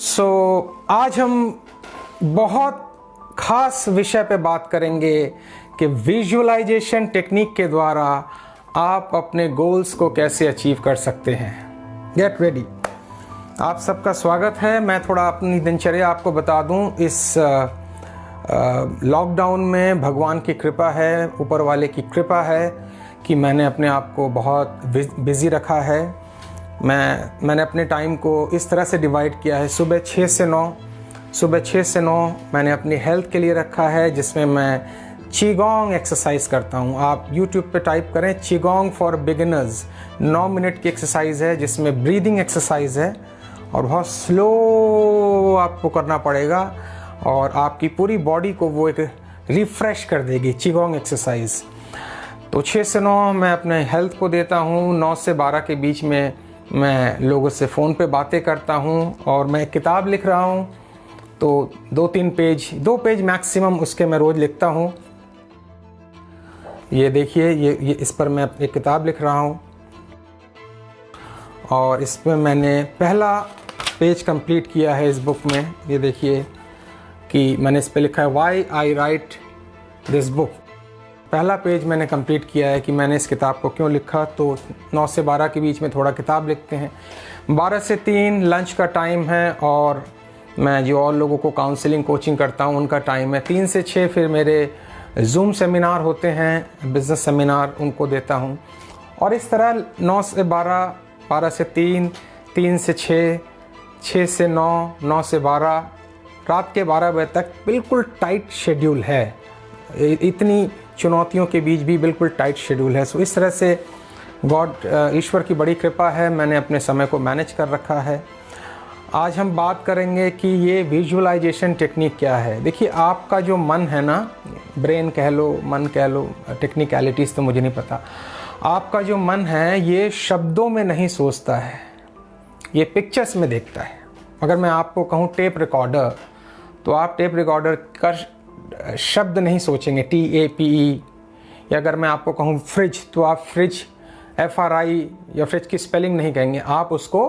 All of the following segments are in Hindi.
आज हम बहुत ख़ास विषय पे बात करेंगे कि विजुअलाइजेशन टेक्निक के द्वारा आप अपने गोल्स को कैसे अचीव कर सकते हैं। Get ready. आप सबका स्वागत है। मैं थोड़ा अपनी दिनचर्या आपको बता दूं। इस लॉकडाउन में भगवान की कृपा है, ऊपर वाले की कृपा है कि मैंने अपने आप को बहुत बिज़ी रखा है। मैंने अपने टाइम को इस तरह से डिवाइड किया है। सुबह 6 से 9 मैंने अपनी हेल्थ के लिए रखा है, जिसमें मैं चीगोंग एक्सरसाइज करता हूँ। आप YouTube पे टाइप करें चीगोंग फॉर बिगिनर्स। 9 मिनट की एक्सरसाइज है जिसमें ब्रीदिंग एक्सरसाइज है और बहुत स्लो आपको करना पड़ेगा और आपकी पूरी बॉडी को वो एक रिफ़्रेश कर देगी चीगोंग एक्सरसाइज। तो 6 से 9 मैं अपने हेल्थ को देता हूँ। 9 से 12 के बीच में मैं लोगों से फ़ोन पे बातें करता हूँ और मैं किताब लिख रहा हूँ। तो 2 पेज मैक्सिमम उसके मैं रोज़ लिखता हूँ। ये देखिए, ये इस पर मैं एक किताब लिख रहा हूँ और इसमें मैंने पहला पेज कंप्लीट किया है इस बुक में। ये देखिए कि मैंने इस पे लिखा है why I right this book. पहला पेज मैंने कंप्लीट किया है कि मैंने इस किताब को क्यों लिखा। तो 9 से 12 के बीच में थोड़ा किताब लिखते हैं। 12 से 3 लंच का टाइम है और मैं जो और लोगों को काउंसलिंग कोचिंग करता हूँ उनका टाइम है। 3 से 6 फिर मेरे जूम सेमिनार होते हैं, बिज़नेस सेमिनार, उनको देता हूँ। और इस तरह 9 से 12, 12 से 3, 3 से 6, 6 से 9, 9 से 12, रात के 12 बजे तक बिल्कुल टाइट शेड्यूल है। इतनी चुनौतियों के बीच भी बिल्कुल टाइट शेड्यूल है। सो इस तरह से ईश्वर की बड़ी कृपा है, मैंने अपने समय को मैनेज कर रखा है। आज हम बात करेंगे कि ये विजुअलाइजेशन टेक्निक क्या है। देखिए, आपका जो मन है ना, ब्रेन कह लो, मन कह लो, टेक्निकलिटीज़ तो मुझे नहीं पता। आपका जो मन है ये शब्दों में नहीं सोचता है, ये पिक्चर्स में देखता है। अगर मैं आपको कहूँ टेप रिकॉर्डर, तो आप टेप रिकॉर्डर का शब्द नहीं सोचेंगे, TAPE। या अगर मैं आपको कहूँ फ्रिज, तो आप फ्रिज FRI या फ्रिज की स्पेलिंग नहीं कहेंगे, आप उसको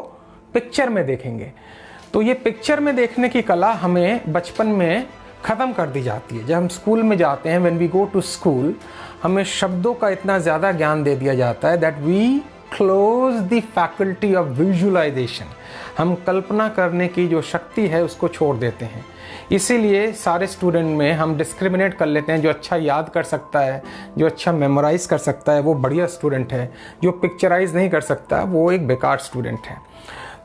पिक्चर में देखेंगे। तो ये पिक्चर में देखने की कला हमें बचपन में ख़त्म कर दी जाती है। जब हम स्कूल में जाते हैं, when we go to school, हमें शब्दों का इतना ज़्यादा ज्ञान दे दिया जाता है that we close the faculty of visualisation. हम कल्पना करने की जो शक्ति है उसको छोड़ देते हैं। इसीलिए सारे स्टूडेंट में हम डिस्क्रिमिनेट कर लेते हैं। जो अच्छा याद कर सकता है, जो अच्छा मेमोराइज़ कर सकता है, वो बढ़िया स्टूडेंट है। जो पिक्चराइज नहीं कर सकता, वो एक बेकार स्टूडेंट है।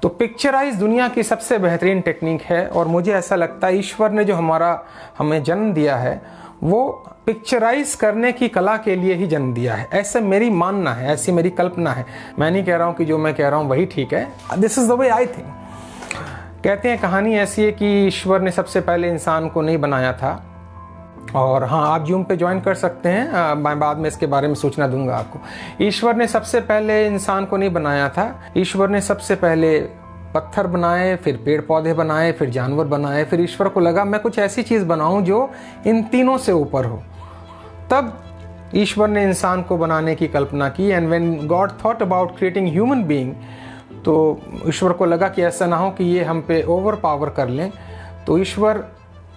तो पिक्चराइज दुनिया की सबसे बेहतरीन टेक्निक है और मुझे ऐसा लगता है ईश्वर ने जो हमें जन्म दिया है वो पिक्चराइज करने की कला के लिए ही जन्म दिया है। ऐसा मेरी मानना है, ऐसी मेरी कल्पना है। मैं नहीं कह रहा हूँ कि जो मैं कह रहा हूँ वही ठीक है। This is the way I think. कहते हैं, कहानी ऐसी है कि ईश्वर ने सबसे पहले इंसान को नहीं बनाया था। और हाँ, आप जूम पे ज्वाइन कर सकते हैं, मैं बाद में इसके बारे में सूचना दूंगा आपको। ईश्वर ने सबसे पहले इंसान को नहीं बनाया था। ईश्वर ने सबसे पहले पत्थर बनाए, फिर पेड़ पौधे बनाए, फिर जानवर बनाए। फिर ईश्वर को लगा मैं कुछ ऐसी चीज़ बनाऊं जो इन तीनों से ऊपर हो। तब ईश्वर ने इंसान को बनाने की कल्पना की। And when God thought about creating human being, तो ईश्वर को लगा कि ऐसा ना हो कि ये हम पे ओवर पावर कर लें। तो ईश्वर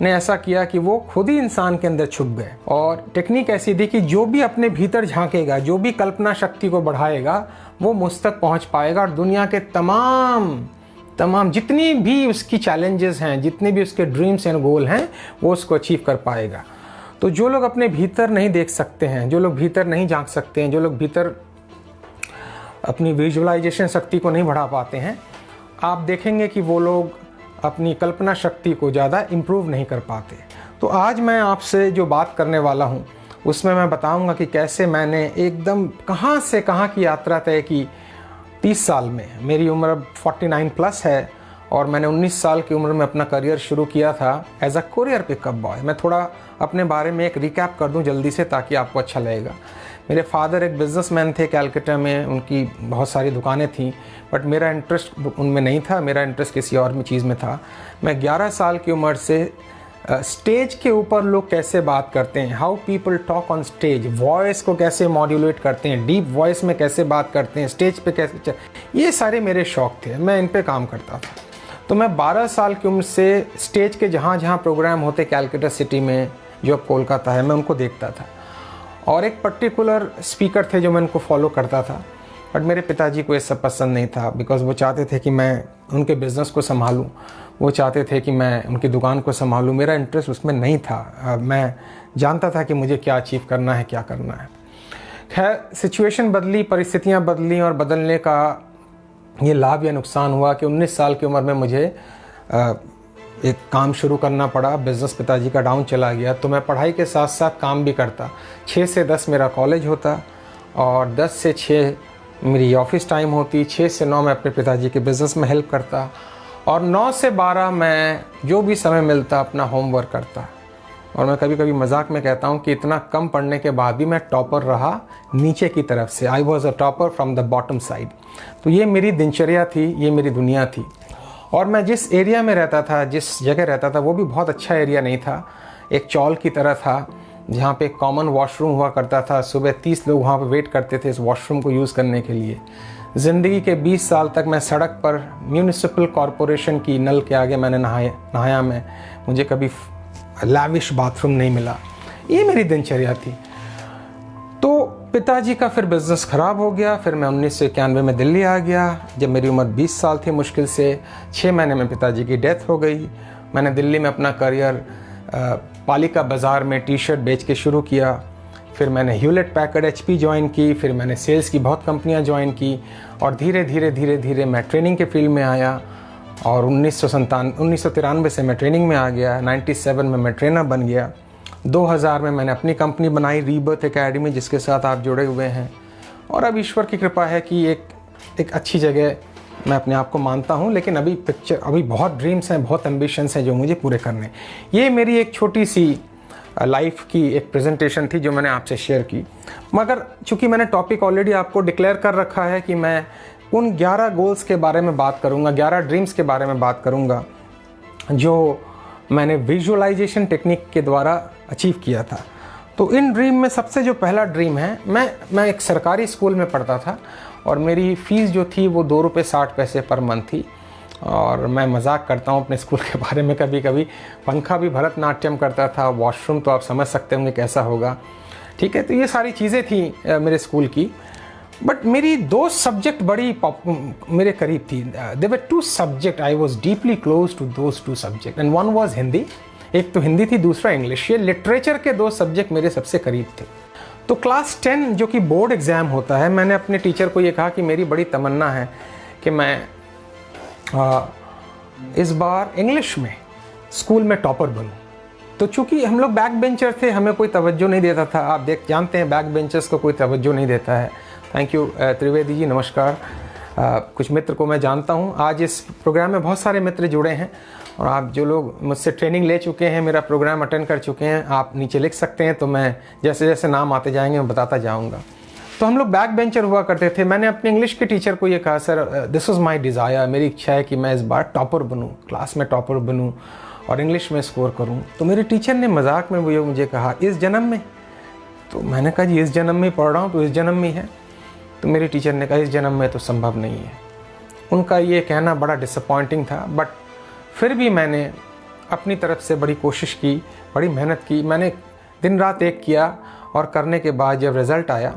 ने ऐसा किया कि वो खुद ही इंसान के अंदर छुप गए। और टेक्निक ऐसी थी कि जो भी अपने भीतर झांकेगा, जो भी कल्पना शक्ति को बढ़ाएगा, वो मुझ तक पहुंच पाएगा और दुनिया के तमाम जितनी भी उसकी चैलेंजेस हैं, जितने भी उसके ड्रीम्स एंड गोल हैं, वो उसको अचीव कर पाएगा। तो जो लोग अपने भीतर नहीं देख सकते हैं, जो लोग भीतर नहीं झांक सकते हैं, जो लोग भीतर अपनी विजुअलाइजेशन शक्ति को नहीं बढ़ा पाते हैं, आप देखेंगे कि वो लोग अपनी कल्पना शक्ति को ज़्यादा इम्प्रूव नहीं कर पाते। तो आज मैं आपसे जो बात करने वाला हूँ उसमें मैं बताऊँगा कि कैसे मैंने एकदम कहाँ से कहाँ की यात्रा तय की 30 साल में। मेरी उम्र अब 49 प्लस है और मैंने 19 साल की उम्र में अपना करियर शुरू किया था as a courier pickup boy. मैं थोड़ा अपने बारे में एक रिकैप कर दूं जल्दी से, ताकि आपको अच्छा लगेगा। मेरे फादर एक बिजनेसमैन थे कैलकाटा में, उनकी बहुत सारी दुकानें थीं, बट मेरा इंटरेस्ट उनमें नहीं था, मेरा इंटरेस्ट किसी और चीज़ में था। मैं 11 साल की उम्र से स्टेज के ऊपर लोग कैसे बात करते हैं, how people talk on stage, voice को कैसे मॉड्यूलेट करते हैं, डीप वॉइस में कैसे बात करते हैं, स्टेज पे कैसे, ये सारे मेरे शौक़ थे, मैं इन पे काम करता था। तो मैं 12 साल की उम्र से स्टेज के जहाँ जहाँ प्रोग्राम होते कैलकाटा सिटी में, जो अब कोलकाता है, मैं उनको देखता था। और एक पर्टिकुलर स्पीकर थे जो मैं उनको फॉलो करता था, बट मेरे पिताजी को ये सब पसंद नहीं था, बिकॉज़ वो चाहते थे कि मैं उनके बिज़नेस को संभालूं, वो चाहते थे कि मैं उनकी दुकान को संभालूं। मेरा इंटरेस्ट उसमें नहीं था। मैं जानता था कि मुझे क्या अचीव करना है, क्या करना है। खैर, सिचुएशन बदली, परिस्थितियां बदली, और बदलने का ये लाभ या नुकसान हुआ कि 19 साल की उम्र में मुझे एक काम शुरू करना पड़ा। बिज़नेस पिताजी का डाउन चला गया, तो मैं पढ़ाई के साथ साथ काम भी करता। 6 से 10 मेरा कॉलेज होता और 10 से 6 मेरी ऑफिस टाइम होती। 6 से 9 मैं अपने पिताजी के बिज़नेस में हेल्प करता, और 9 से 12 मैं जो भी समय मिलता अपना होमवर्क करता। और मैं कभी कभी मजाक में कहता हूँ कि इतना कम पढ़ने के बाद भी मैं टॉपर रहा नीचे की तरफ से। I was a topper from the bottom side. तो ये मेरी दिनचर्या थी, ये मेरी दुनिया थी। और मैं जिस एरिया में रहता था, जिस जगह रहता था, वो भी बहुत अच्छा एरिया नहीं था। एक चौल की तरह था जहाँ पे कॉमन वॉशरूम हुआ करता था। सुबह 30 लोग वहाँ पे वेट करते थे इस वॉशरूम को यूज़ करने के लिए। ज़िंदगी के 20 साल तक मैं सड़क पर म्यूनिसिपल कॉरपोरेशन की नल के आगे मैंने नहाया मैं। मुझे कभी लैविश बाथरूम नहीं मिला। ये मेरी दिनचर्या थी। तो पिताजी का फिर बिज़नेस ख़राब हो गया। फिर मैं 1991 में दिल्ली आ गया, जब मेरी उम्र 20 साल थी। मुश्किल से 6 महीने में पिताजी की डेथ हो गई। मैंने दिल्ली में अपना करियर पालिका बाज़ार में टी शर्ट बेच के शुरू किया। फिर मैंने ह्यूलेट पैकर्ड HP ज्वाइन की। फिर मैंने सेल्स की बहुत कंपनियां ज्वाइन की, और धीरे धीरे मैं ट्रेनिंग के फील्ड में आया। और 1993 से मैं ट्रेनिंग में आ गया। 97 में मैं ट्रेनर बन गया। 2000 में मैंने अपनी कंपनी बनाई, रीबर्थ एकेडमी, जिसके साथ आप जुड़े हुए हैं। और अब ईश्वर की कृपा है कि एक अच्छी जगह मैं अपने आप को मानता हूँ। लेकिन अभी बहुत ड्रीम्स हैं, बहुत एम्बिशंस हैं जो मुझे पूरे करने। ये मेरी एक छोटी सी लाइफ की एक प्रेजेंटेशन थी जो मैंने आपसे शेयर की। मगर चूंकि मैंने टॉपिक ऑलरेडी आपको डिक्लेयर कर रखा है कि मैं उन 11 गोल्स के बारे में बात करूँगा, 11 ड्रीम्स के बारे में बात करूँगा जो मैंने विजुअलाइजेशन टेक्निक के द्वारा अचीव किया था। तो इन ड्रीम में सबसे जो पहला ड्रीम है, मैं एक सरकारी स्कूल में पढ़ता था, और मेरी फ़ीस जो थी वो 2 रुपये 60 पैसे पर मंथ थी। और मैं मजाक करता हूँ अपने स्कूल के बारे में कभी कभी। पंखा भी भरतनाट्यम करता था, वॉशरूम तो आप समझ सकते होंगे कैसा होगा। ठीक है, तो ये सारी चीज़ें थी मेरे स्कूल की। बट मेरी 2 सब्जेक्ट बड़ी मेरे करीब थी। There were 2 subject I was deeply close to those 2 subject, and one was Hindi. एक तो हिंदी थी, दूसरा इंग्लिश। ये लिटरेचर के 2 सब्जेक्ट मेरे सबसे करीब थे। तो क्लास 10 जो कि बोर्ड एग्ज़ाम होता है, मैंने अपने टीचर को ये कहा कि मेरी बड़ी तमन्ना है कि मैं इस बार इंग्लिश में स्कूल में टॉपर बनूं। तो चूंकि हम लोग बैक बेंचर थे, हमें कोई तवज्जो नहीं देता था। आप जानते हैं बैक बेंचर्स को कोई तवज्जो नहीं देता है। थैंक यू त्रिवेदी जी, नमस्कार। कुछ मित्र को मैं जानता हूं। आज इस प्रोग्राम में बहुत सारे मित्र जुड़े हैं, और आप जो लोग मुझसे ट्रेनिंग ले चुके हैं, मेरा प्रोग्राम अटेंड कर चुके हैं, आप नीचे लिख सकते हैं। तो मैं जैसे जैसे नाम आते जाएंगे मैं बताता जाऊँगा। तो हम लोग बैक बेंचर हुआ करते थे। मैंने अपने इंग्लिश के टीचर को ये कहा, sir this is my desire, मेरी इच्छा है कि मैं इस बार टॉपर बनूं, क्लास में टॉपर बनूं और इंग्लिश में स्कोर करूं। तो मेरे टीचर ने मजाक में वो मुझे कहा, इस जन्म में? तो मैंने कहा जी इस जन्म में पढ़ रहा हूँ, तो इस जन्म में है। तो मेरे टीचर ने कहा इस जन्म में तो संभव नहीं है। उनका ये कहना बड़ा डिसअपॉइंटिंग था, बट फिर भी मैंने अपनी तरफ से बड़ी कोशिश की, बड़ी मेहनत की। मैंने दिन रात एक किया, और करने के बाद जब रिज़ल्ट आया,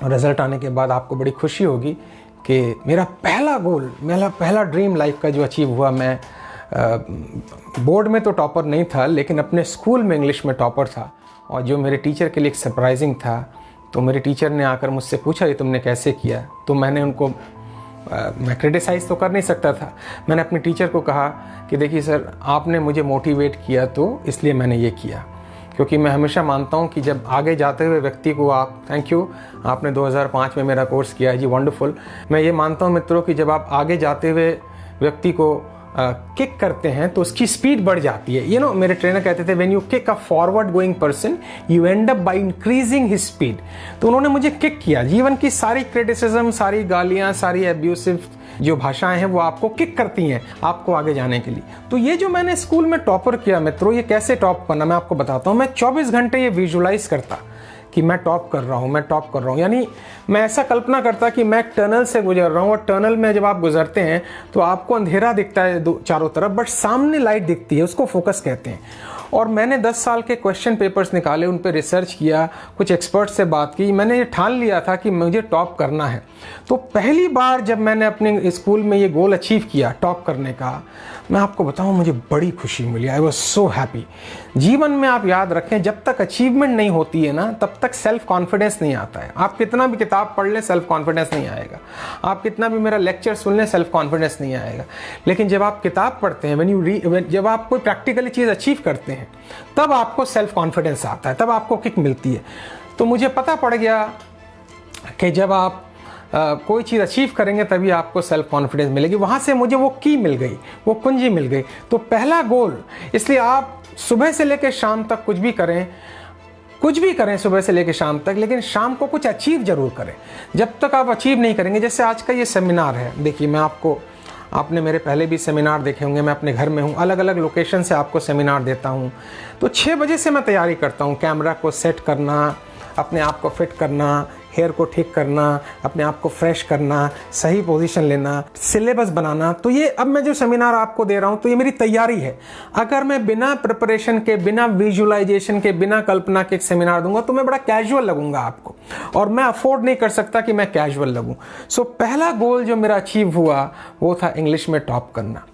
रिज़ल्ट आने के बाद आपको बड़ी खुशी होगी कि मेरा पहला गोल, मेरा पहला ड्रीम लाइफ का जो अचीव हुआ। मैं बोर्ड में तो टॉपर नहीं था, लेकिन अपने स्कूल में इंग्लिश में टॉपर था। और जो मेरे टीचर के लिए एक सरप्राइजिंग था, तो मेरे टीचर ने आकर मुझसे पूछा ये तुमने कैसे किया। तो मैंने उनको मैं क्रिटिसाइज़ तो कर नहीं सकता था। मैंने अपने टीचर को कहा कि देखिए सर, आपने मुझे मोटिवेट किया तो इसलिए मैंने ये किया। क्योंकि मैं हमेशा मानता हूँ कि जब आगे जाते हुए व्यक्ति को आप, थैंक यू, आपने 2005 में मेरा कोर्स किया है जी, वंडरफुल। मैं ये मानता हूँ मित्रों कि जब आप आगे जाते हुए व्यक्ति को किक करते हैं तो उसकी स्पीड बढ़ जाती है। मेरे ट्रेनर कहते थे when you kick a forward going person you and up by increasing his speed. तो उन्होंने मुझे किक किया। जीवन की सारी क्रिटिसिज्म, सारी गालियाँ, सारी एब्यूसिव जो भाषाएं हैं वो आपको किक करती हैं आपको आगे जाने के लिए। तो ये जो मैंने स्कूल में टॉपर किया मित्रों, ये कैसे टॉप करना मैं आपको बताता हूँ। मैं 24 घंटे ये विजुलाइज करता कि मैं टॉप कर रहा हूँ, यानी मैं ऐसा कल्पना करता कि मैं एक टनल से गुजर रहा हूँ, और टनल में जब आप गुजरते हैं तो आपको अंधेरा दिखता है चारों तरफ, बट सामने लाइट दिखती है, उसको फोकस कहते हैं। और मैंने 10 साल के क्वेश्चन पेपर्स निकाले, उन पर रिसर्च किया, कुछ एक्सपर्ट से बात की, मैंने ये ठान लिया था कि मुझे टॉप करना है। तो पहली बार जब मैंने अपने स्कूल में ये गोल अचीव किया टॉप करने का, मैं आपको बताऊं मुझे बड़ी खुशी मिली। I was so happy. जीवन में आप याद रखें, जब तक अचीवमेंट नहीं होती है ना, तब तक सेल्फ कॉन्फिडेंस नहीं आता है। आप कितना भी किताब पढ़ लें, सेल्फ कॉन्फिडेंस नहीं आएगा। आप कितना भी मेरा लेक्चर सुन लें, सेल्फ कॉन्फिडेंस नहीं आएगा। लेकिन जब आप किताब पढ़ते हैं, जब आप कोई प्रैक्टिकली चीज़ अचीव करते हैं, तब आपको सेल्फ कॉन्फिडेंस आता है, तब आपको किक मिलती है। तो मुझे पता पड़ गया कि जब आप कोई चीज़ अचीव करेंगे तभी आपको सेल्फ कॉन्फिडेंस मिलेगी। वहाँ से मुझे वो की मिल गई, वो कुंजी मिल गई। तो पहला गोल, इसलिए आप सुबह से लेकर शाम तक कुछ भी करें सुबह से लेकर शाम तक, लेकिन शाम को कुछ अचीव जरूर करें। जब तक आप अचीव नहीं करेंगे, जैसे आज का ये सेमिनार है, देखिए आपने मेरे पहले भी सेमिनार देखे होंगे, मैं अपने घर में हूँ, अलग अलग लोकेशन से आपको सेमिनार देता हूँ। तो 6 बजे से मैं तैयारी करता हूँ, कैमरा को सेट करना, अपने आप को फिट करना, हेयर को ठीक करना, अपने आप को फ्रेश करना, सही पोजीशन लेना, सिलेबस बनाना। तो ये अब मैं जो सेमिनार आपको दे रहा हूँ, तो ये मेरी तैयारी है। अगर मैं बिना प्रिपरेशन के, बिना विजुअलाइजेशन के, बिना कल्पना के एक सेमिनार दूंगा तो मैं बड़ा कैजुअल लगूंगा आपको, और मैं अफोर्ड नहीं कर सकता कि मैं कैजुअल लगूं। सो पहला गोल जो मेरा अचीव हुआ वो था इंग्लिश में टॉप करना।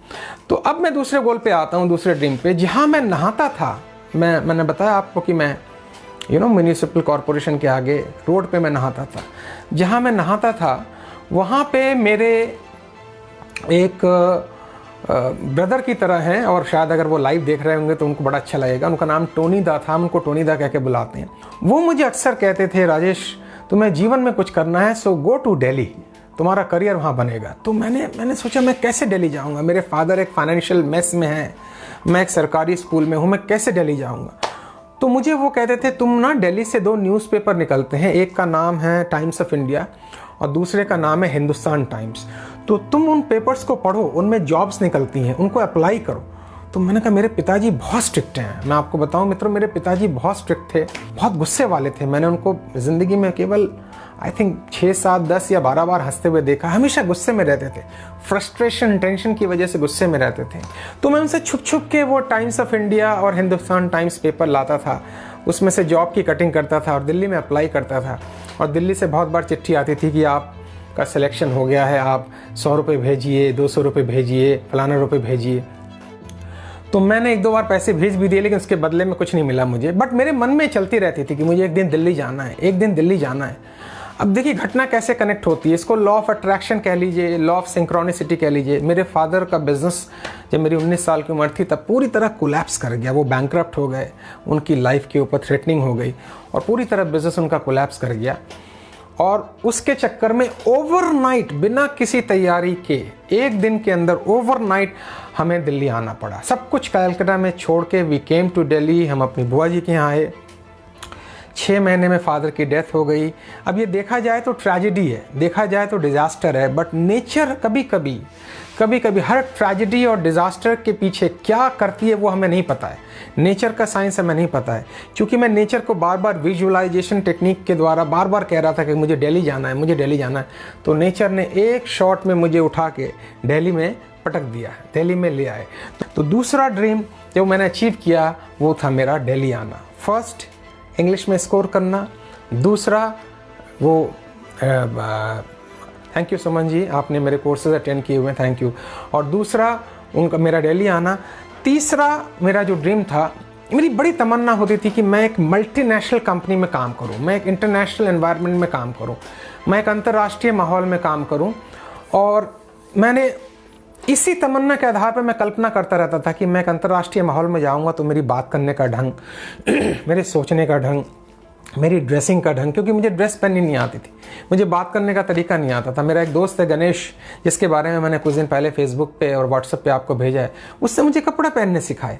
तो अब मैं दूसरे गोल पे आता हूँ, दूसरे ड्रीम पे, जहाँ मैं नहाता था। मैंने बताया आपको कि मैं म्युनिसिपल कॉरपोरेशन के आगे रोड पे मैं नहाता था। जहाँ मैं नहाता था वहाँ पे मेरे एक ब्रदर की तरह हैं, और शायद अगर वो लाइव देख रहे होंगे तो उनको बड़ा अच्छा लगेगा। उनका नाम टोनी दा था, हम उनको टोनी दा कह के बुलाते हैं। वो मुझे अक्सर कहते थे, राजेश तुम्हें जीवन में कुछ करना है, सो गो टू दिल्ली, तुम्हारा करियर वहाँ बनेगा। तो मैंने सोचा मैं कैसे दिल्ली जाऊँगा, मेरे फादर एक फाइनेंशियल मेस में हैं, मैं एक सरकारी स्कूल में हूँ, मैं कैसे दिल्ली जाऊँगा। तो मुझे वो कहते थे तुम ना दिल्ली से 2 न्यूज़पेपर निकलते हैं, एक का नाम है टाइम्स ऑफ इंडिया और दूसरे का नाम है हिंदुस्तान टाइम्स, तो तुम उन पेपर्स को पढ़ो, उनमें जॉब्स निकलती हैं, उनको अप्लाई करो। तो मैंने कहा मेरे पिताजी बहुत स्ट्रिक्ट हैं। मैं आपको बताऊं मित्रों, मेरे पिताजी बहुत स्ट्रिक्ट थे, बहुत गुस्से वाले थे। मैंने उनको ज़िंदगी में केवल आई थिंक 6, 7, 10 या 12 बार हंसते हुए देखा। हमेशा गुस्से में रहते थे, फ्रस्ट्रेशन, टेंशन की वजह से गुस्से में रहते थे। तो मैं उनसे छुप छुप के वो टाइम्स ऑफ इंडिया और हिंदुस्तान टाइम्स पेपर लाता था, उसमें से जॉब की कटिंग करता था और दिल्ली में अप्लाई करता था। और दिल्ली से बहुत बार चिट्ठी आती थी कि आपका सिलेक्शन हो गया है, आप 100 रुपये भेजिए, 200 रुपये भेजिए, फलाना रुपये भेजिए। तो मैंने 1-2 बार पैसे भेज भी दिए, लेकिन उसके बदले में कुछ नहीं मिला मुझे। बट मेरे मन में चलती रहती थी कि मुझे एक दिन दिल्ली जाना है, एक दिन दिल्ली जाना है। अब देखिए घटना कैसे कनेक्ट होती है, इसको लॉ ऑफ अट्रैक्शन कह लीजिए, लॉ ऑफ सिंक्रोनिसिटी कह लीजिए। मेरे फादर का बिजनेस जब मेरी 19 साल की उम्र थी तब पूरी तरह कोलैप्स कर गया, वो बैंकरप्ट हो गए, उनकी लाइफ के ऊपर थ्रेटनिंग हो गई और पूरी तरह बिजनेस उनका कोलैप्स कर गया। और उसके चक्कर में ओवरनाइट, बिना किसी तैयारी के, एक दिन के अंदर ओवरनाइट हमें दिल्ली आना पड़ा। सब कुछ कलकत्ता में छोड़ के वी केम टू दिल्ली। हम अपनी बुआ जी के यहाँ आए। 6 महीने में फादर की डेथ हो गई। अब ये देखा जाए तो ट्रेजेडी है, देखा जाए तो डिज़ास्टर है, बट नेचर कभी कभी हर ट्रेजेडी और डिज़ास्टर के पीछे क्या करती है वो हमें नहीं पता है। नेचर का साइंस हमें नहीं पता है। क्योंकि मैं नेचर को बार बार विजुअलाइजेशन टेक्निक के द्वारा बार बार कह रहा था कि मुझे दिल्ली जाना है, मुझे दिल्ली जाना है, तो नेचर ने एक शॉट में मुझे उठा के दिल्ली में पटक दिया, दिल्ली में ले आए। तो दूसरा ड्रीम जो मैंने अचीव किया वो था मेरा दिल्ली आना। फर्स्ट इंग्लिश में स्कोर करना, दूसरा वो थैंक यू सुमन जी, आपने मेरे कोर्सेज अटेंड किए हुए हैं, थैंक यू। और दूसरा उनका मेरा दिल्ली आना। तीसरा मेरा जो ड्रीम था, मेरी बड़ी तमन्ना होती थी कि मैं एक मल्टीनेशनल कंपनी में काम करूं, मैं एक इंटरनेशनल एनवायरनमेंट में काम करूं, मैं एक अंतर्राष्ट्रीय माहौल में काम करूं। और मैंने इसी तमन्ना के आधार पर मैं कल्पना करता रहता था कि मैं एक अंतर्राष्ट्रीय माहौल में जाऊंगा तो मेरी बात करने का ढंग, मेरे सोचने का ढंग, मेरी ड्रेसिंग का ढंग, क्योंकि मुझे ड्रेस पहननी नहीं आती थी, मुझे बात करने का तरीका नहीं आता था। मेरा एक दोस्त है गणेश, जिसके बारे में मैंने कुछ दिन पहले फेसबुक पे और व्हाट्सएप पे आपको भेजा है, उससे मुझे कपड़े पहनने सिखाए,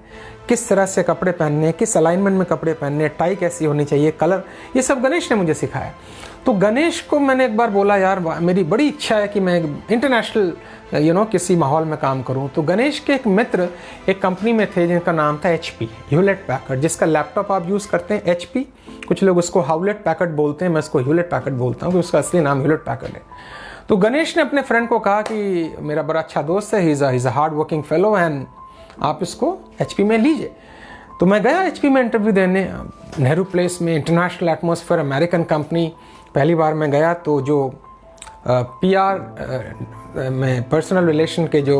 किस तरह से कपड़े पहनने, किस अलाइनमेंट में कपड़े पहनने, टाई कैसी होनी चाहिए, कलर, ये सब गणेश ने मुझे सिखाया। तो गणेश को मैंने एक बार बोला, यार मेरी बड़ी इच्छा है कि मैं इंटरनेशनल किसी माहौल में काम करूं। तो गणेश के एक मित्र एक कंपनी में थे जिनका नाम था HP, ह्यूलेट पैकर्ड, जिसका लैपटॉप आप यूज़ करते हैं HP, कुछ लोग उसको हाउलेट पैकर्ड बोलते हैं, मैं उसको ह्यूलेट पैकर्ड बोलता हूँ, कि उसका असली नाम ह्यूलेट पैकर्ड है। तो गणेश ने अपने फ्रेंड को कहा कि मेरा बड़ा अच्छा दोस्त है, he is a hard working fellow and आप इसको HP में लीजिए। तो मैं गया HP में इंटरव्यू देने, नेहरू प्लेस में, इंटरनेशनल एटमॉस्फेयर, अमेरिकन कंपनी। पहली बार मैं गया तो जो PR में पर्सनल रिलेशन के जो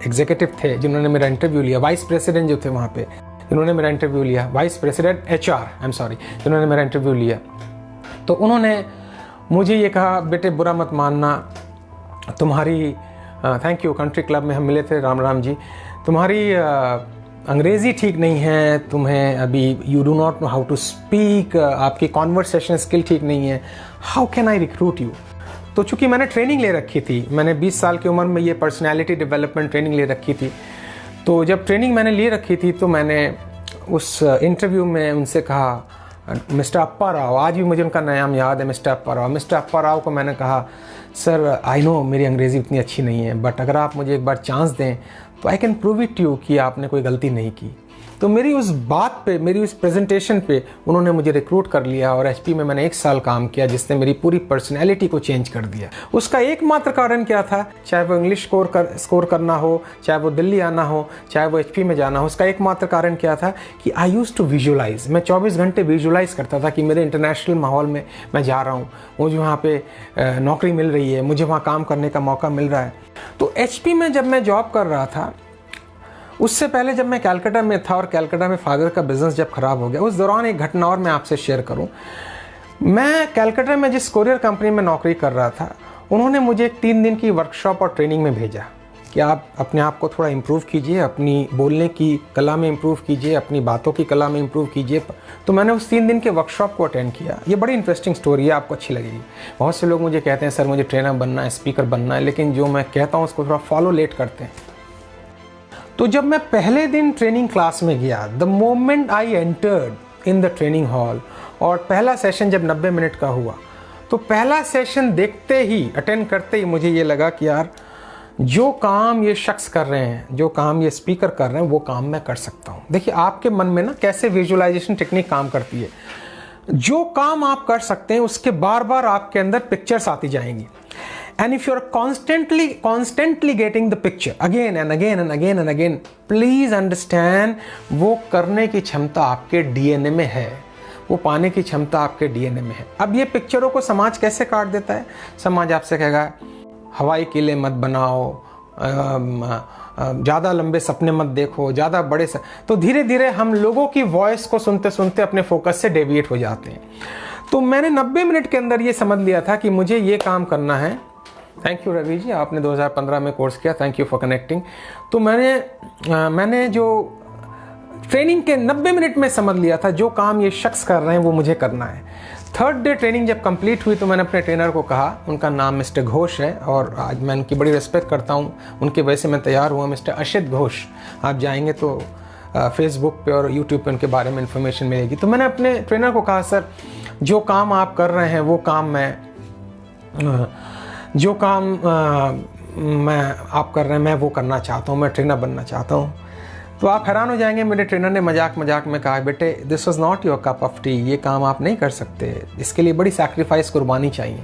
एग्जीक्यूटिव थे जिन्होंने मेरा इंटरव्यू लिया, वाइस प्रेसिडेंट जो थे वहाँ पे जिन्होंने मेरा इंटरव्यू लिया, वाइस प्रेसिडेंट HR जिन्होंने मेरा इंटरव्यू लिया, तो उन्होंने मुझे ये कहा, बेटे बुरा मत मानना, तुम्हारी थैंक यू, कंट्री क्लब में हम मिले थे, राम जी, तुम्हारी अंग्रेज़ी ठीक नहीं है, तुम्हें अभी you do not know how to speak, आपकी कॉन्वर्सेशन स्किल ठीक नहीं है, how can I recruit you. तो चूँकि मैंने ट्रेनिंग ले रखी थी, मैंने 20 साल की उम्र में ये पर्सनैलिटी डेवलपमेंट ट्रेनिंग ले रखी थी, तो जब ट्रेनिंग मैंने ले रखी थी तो मैंने उस इंटरव्यू में उनसे कहा, मिस्टर अप्पा राव, आज भी मुझे उनका नाम याद है, मिस्टर अप्पा राव को मैंने कहा, सर आई नो मेरी अंग्रेज़ी उतनी अच्छी नहीं है, बट अगर आप मुझे एक बार चांस दें तो I can prove it you कि आपने कोई गलती नहीं की। तो मेरी उस बात पे, मेरी उस प्रेजेंटेशन पे उन्होंने मुझे रिक्रूट कर लिया और HP में मैंने 1 साल काम किया, जिसने मेरी पूरी पर्सनैलिटी को चेंज कर दिया। उसका एकमात्र कारण क्या था, चाहे वो इंग्लिश स्कोर करना हो, चाहे वो दिल्ली आना हो, चाहे वो HP में जाना हो, उसका एकमात्र कारण क्या था कि आई यूज़ टू विजुलाइज, मैं 24 घंटे विजुलाइज करता था कि मेरे इंटरनेशनल माहौल में मैं जा रहा हूँ, मुझे वहाँ पे नौकरी मिल रही है, मुझे वहाँ काम करने का मौका मिल रहा है। तो HP में जब मैं जॉब कर रहा था, उससे पहले जब मैं कलकत्ता में था और कलकत्ता में फादर का बिज़नेस जब ख़राब हो गया, उस दौरान एक घटना और मैं आपसे शेयर करूं। मैं कलकत्ता में जिस कोरियर कंपनी में नौकरी कर रहा था, उन्होंने मुझे एक 3 दिन की वर्कशॉप और ट्रेनिंग में भेजा कि आप अपने आप को थोड़ा इम्प्रूव कीजिए, अपनी बोलने की कला में इम्प्रूव कीजिए, अपनी बातों की कला में इम्प्रूव कीजिए। तो मैंने उस 3 दिन के वर्कशॉप को अटेंड किया। ये बड़ी इंटरेस्टिंग स्टोरी है, आपको अच्छी लगेगी। बहुत से लोग मुझे कहते हैं सर मुझे ट्रेनर बनना है, स्पीकर बनना है, लेकिन जो मैं कहता हूँ उसको थोड़ा फॉलो लेट करते हैं। तो जब मैं पहले दिन ट्रेनिंग क्लास में गया, the moment I entered in the training hall, और पहला सेशन जब 90 मिनट का हुआ, तो पहला सेशन देखते ही, अटेंड करते ही मुझे ये लगा कि यार जो काम ये शख्स कर रहे हैं, जो काम ये स्पीकर कर रहे हैं, वो काम मैं कर सकता हूँ। देखिए आपके मन में ना कैसे विजुअलाइजेशन टेक्निक काम करती है। जो काम आप कर सकते हैं उसके बार बार आपके अंदर पिक्चर्स आती जाएंगी। And if you are constantly getting the picture again and again and again and again, please understand, वो करने की क्षमता आपके DNA में है, वो पाने की क्षमता आपके DNA में है। अब ये पिक्चरों को समाज कैसे काट देता है? समाज आपसे कहेगा हवाई किले मत बनाओ, ज़्यादा लंबे सपने मत देखो, ज़्यादा बड़े तो धीरे धीरे हम लोगों की वॉइस को सुनते सुनते अपने फोकस से डेविएट हो जाते हैं। तो मैंने 90 मिनट के अंदर ये समझ लिया था कि मुझे ये काम करना है। थैंक यू रवि जी, आपने 2015 में कोर्स किया, थैंक यू फॉर कनेक्टिंग। तो मैंने जो ट्रेनिंग के 90 मिनट में समझ लिया था जो काम ये शख्स कर रहे हैं वो मुझे करना है। 3rd डे ट्रेनिंग जब कंप्लीट हुई तो मैंने अपने ट्रेनर को कहा, उनका नाम मिस्टर घोष है और आज मैं उनकी बड़ी रिस्पेक्ट करता हूँ, उनकी वजह से मैं तैयार हुआ, मिस्टर अशित घोष। आप जाएंगे तो फेसबुक पे और यूट्यूब पे उनके बारे में इन्फॉर्मेशन मिलेगी। तो मैंने अपने ट्रेनर को कहा, सर जो काम आप कर रहे हैं वो काम आप कर रहे हैं मैं वो करना चाहता हूँ, मैं ट्रेनर बनना चाहता हूँ। तो आप हैरान हो जाएंगे, मेरे ट्रेनर ने मजाक में कहा, बेटे this was not your cup of T, ये काम आप नहीं कर सकते, इसके लिए बड़ी सैक्रिफाइस कुर्बानी चाहिए।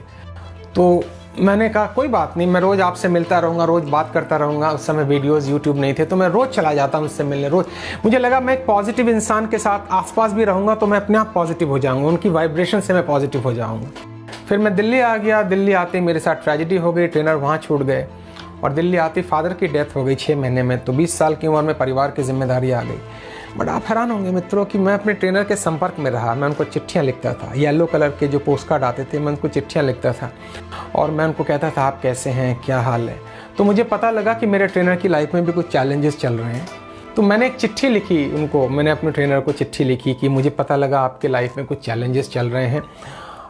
तो मैंने कहा कोई बात नहीं, मैं रोज़ आपसे मिलता रहूँगा, रोज़ बात करता रहूँगा। उस समय वीडियोज़ यूट्यूब नहीं थे तो मैं रोज़ चला जाता हूँ उससे मिलने। रोज़ मुझे लगा मैं एक पॉजिटिव इंसान के साथ आसपास भी रहूँगा तो मैं अपने आप पॉजिटिव हो जाऊँगा, उनकी वाइब्रेशन से मैं पॉजिटिव हो जाऊँगा। फिर मैं दिल्ली आ गया। दिल्ली आते मेरे साथ ट्रेजेडी हो गई, ट्रेनर वहाँ छूट गए और दिल्ली आते फादर की डेथ हो गई 6 महीने में। तो 20 साल की उम्र में परिवार की जिम्मेदारी आ गई। बट आप हैरान होंगे मित्रों कि मैं अपने ट्रेनर के संपर्क में रहा। मैं उनको चिट्ठियाँ लिखता था, येलो कलर के जो पोस्ट कार्ड आते थे मैं उनको चिट्ठियाँ लिखता था और मैं उनको कहता था आप कैसे हैं, क्या हाल है। तो मुझे पता लगा कि मेरे ट्रेनर की लाइफ में भी कुछ चैलेंजेस चल रहे हैं। तो मैंने एक चिट्ठी लिखी उनको, मैंने अपने ट्रेनर को चिट्ठी लिखी कि मुझे पता लगा आपके लाइफ में कुछ चैलेंजेस चल रहे हैं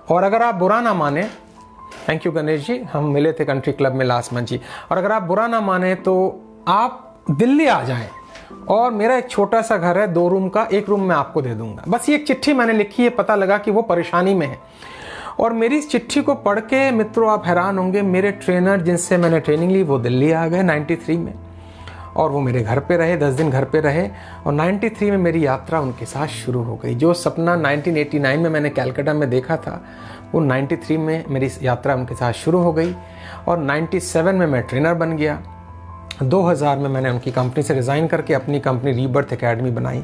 और अगर आप बुरा ना माने, थैंक यू गणेश जी, हम मिले थे कंट्री क्लब में लास्ट मंथ जी, और अगर आप बुरा ना माने तो आप दिल्ली आ जाएं और मेरा एक छोटा सा घर है 2 रूम का, 1 रूम मैं आपको दे दूंगा। बस ये एक चिट्ठी मैंने लिखी है, पता लगा कि वो परेशानी में है और मेरी इस चिट्ठी को पढ़ के मित्रों आप हैरान होंगे, मेरे ट्रेनर जिनसे मैंने ट्रेनिंग ली वो दिल्ली आ गए 93 में, और वो मेरे घर पे रहे, 10 दिन घर पे रहे, और 93 में मेरी यात्रा उनके साथ शुरू हो गई। जो सपना 1989 में मैंने कलकत्ता में देखा था, वो 93 में मेरी यात्रा उनके साथ शुरू हो गई, और 97 में मैं ट्रेनर बन गया। 2000 में मैंने उनकी कंपनी से रिज़ाइन करके अपनी कंपनी रीबर्थ एकेडमी बनाई।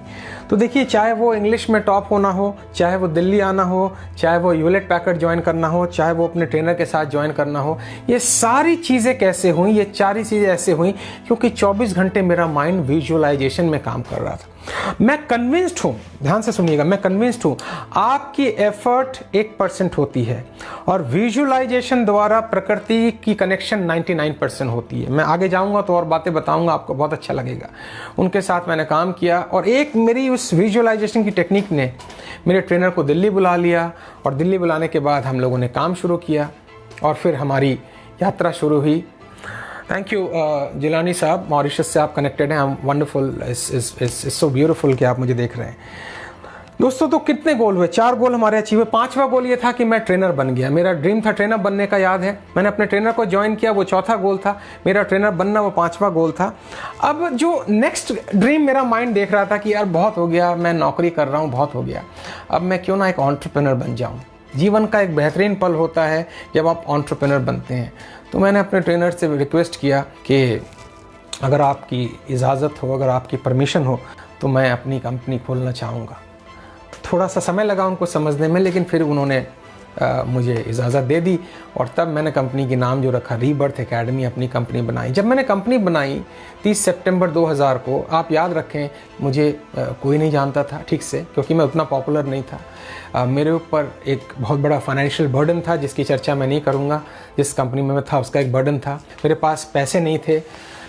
तो देखिए, चाहे वो इंग्लिश में टॉप होना हो, चाहे वो दिल्ली आना हो, चाहे वो ह्यूलेट पैकर्ड ज्वाइन करना हो, चाहे वो अपने ट्रेनर के साथ ज्वाइन करना हो, ये सारी चीज़ें कैसे हुई? ये सारी चीज़ें ऐसे हुई क्योंकि 24 घंटे मेरा माइंड विजुअलाइजेशन में काम कर रहा था। मैं कन्विंस्ड हूँ, ध्यान से सुनिएगा, मैं कन्विंस्ड हूँ आपकी एफर्ट 1% होती है और विजुअलाइजेशन द्वारा प्रकृति की कनेक्शन 99% होती है। मैं आगे जाऊँगा तो और बातें बताऊँगा, आपको बहुत अच्छा लगेगा। उनके साथ मैंने काम किया और एक मेरी उस विजुअलाइजेशन की टेक्निक ने मेरे ट्रेनर को दिल्ली बुला लिया, और दिल्ली बुलाने के बाद हम लोगों ने काम शुरू किया और फिर हमारी यात्रा शुरू हुई। थैंक यू जिलानी साहब, मॉरिशस से आप कनेक्टेड हैं। वंडरफुल, इट्स सो ब्यूटीफुल कि आप मुझे देख रहे हैं। दोस्तों, तो कितने गोल हुए? 4 गोल हमारे अचीव हुए। 5वां गोल ये था कि मैं ट्रेनर बन गया। मेरा ड्रीम था ट्रेनर बनने का, याद है। मैंने अपने ट्रेनर को ज्वाइन किया, वो 4था गोल था। मेरा ट्रेनर बनना, वो 5वां गोल था। अब जो नेक्स्ट ड्रीम मेरा माइंड देख रहा था कि यार बहुत हो गया, मैं नौकरी कर रहा हूँ, बहुत हो गया, अब मैं क्यों ना एक एंटरप्रेन्योर बन जाऊँ। जीवन का एक बेहतरीन पल होता है जब आप एंटरप्रेन्योर बनते हैं। तो मैंने अपने ट्रेनर से रिक्वेस्ट किया कि अगर आपकी इजाज़त हो, अगर आपकी परमिशन हो, तो मैं अपनी कंपनी खोलना चाहूँगा। थोड़ा सा समय लगा उनको समझने में, लेकिन फिर उन्होंने मुझे इजाज़त दे दी, और तब मैंने कंपनी के नाम जो रखा रीबर्थ एकेडमी, अपनी कंपनी बनाई। जब मैंने कंपनी बनाई 30 सितंबर 2000 को, आप याद रखें मुझे कोई नहीं जानता था ठीक से, क्योंकि मैं उतना पॉपुलर नहीं था। मेरे ऊपर एक बहुत बड़ा फाइनेंशियल बर्डन था जिसकी चर्चा मैं नहीं करूँगा। जिस कंपनी में मैं था उसका एक बर्डन था। मेरे पास पैसे नहीं थे,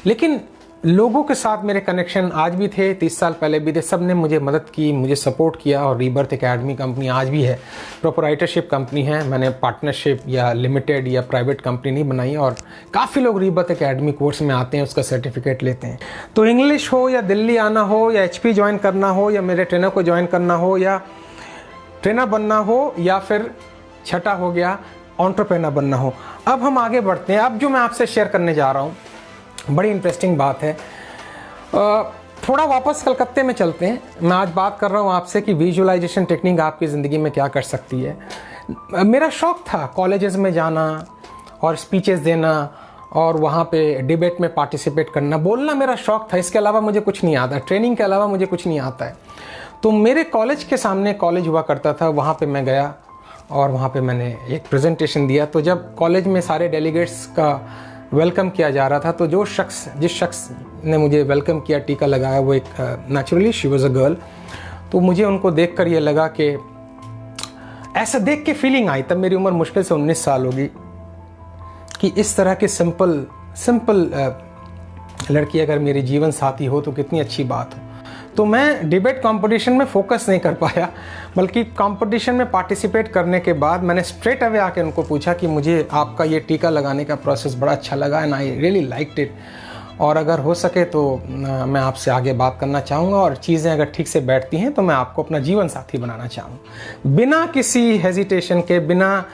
लेकिन लोगों के साथ मेरे कनेक्शन आज भी थे, 30 साल पहले भी थे। सब ने मुझे मदद की, मुझे सपोर्ट किया, और रीबर्थ एकेडमी कंपनी आज भी है। प्रोप्राइटरशिप कंपनी है, मैंने पार्टनरशिप या लिमिटेड या प्राइवेट कंपनी नहीं बनाई, और काफ़ी लोग रीबर्थ एकेडमी कोर्स में आते हैं, उसका सर्टिफिकेट लेते हैं। तो इंग्लिश हो या दिल्ली आना हो या HP ज्वाइन करना हो या मेरे ट्रेनर को ज्वाइन करना हो या ट्रेनर बनना हो, या फिर छठा हो गया एंटरप्रेन्योर बनना हो। अब हम आगे बढ़ते हैं। अब जो मैं आपसे शेयर करने जा रहा हूँ बड़ी इंटरेस्टिंग बात है। थोड़ा वापस कलकत्ते में चलते हैं। मैं आज बात कर रहा हूँ आपसे कि विजुअलाइजेशन टेक्निक आपकी ज़िंदगी में क्या कर सकती है। मेरा शौक़ था कॉलेजेस में जाना और स्पीचेस देना और वहाँ पे डिबेट में पार्टिसिपेट करना, बोलना मेरा शौक़ था। इसके अलावा मुझे कुछ नहीं आता, ट्रेनिंग के अलावा मुझे कुछ नहीं आता है। तो मेरे कॉलेज के सामने कॉलेज हुआ करता था, वहाँ पे मैं गया और वहाँ पे मैंने एक प्रेजेंटेशन दिया। तो जब कॉलेज में सारे डेलीगेट्स का वेलकम किया जा रहा था, तो जिस शख्स ने मुझे वेलकम किया, टीका लगाया, वो एक naturally she was a girl. तो मुझे उनको देखकर ये लगा कि ऐसा देख के फीलिंग आई, तब मेरी उम्र मुश्किल से 19 साल होगी, कि इस तरह की सिंपल लड़की अगर मेरी जीवन साथी हो तो कितनी अच्छी बात हो। तो मैं डिबेट कंपटीशन में फोकस नहीं कर पाया, बल्कि कंपटीशन में पार्टिसिपेट करने के बाद मैंने स्ट्रेट अवे आके उनको पूछा कि मुझे आपका ये टीका लगाने का प्रोसेस बड़ा अच्छा लगा and I really liked it, और अगर हो सके तो मैं आपसे आगे बात करना चाहूँगा, और चीज़ें अगर ठीक से बैठती हैं तो मैं आपको अपना जीवन साथी बनाना चाहूँ। बिना किसी हेजिटेशन के, बिना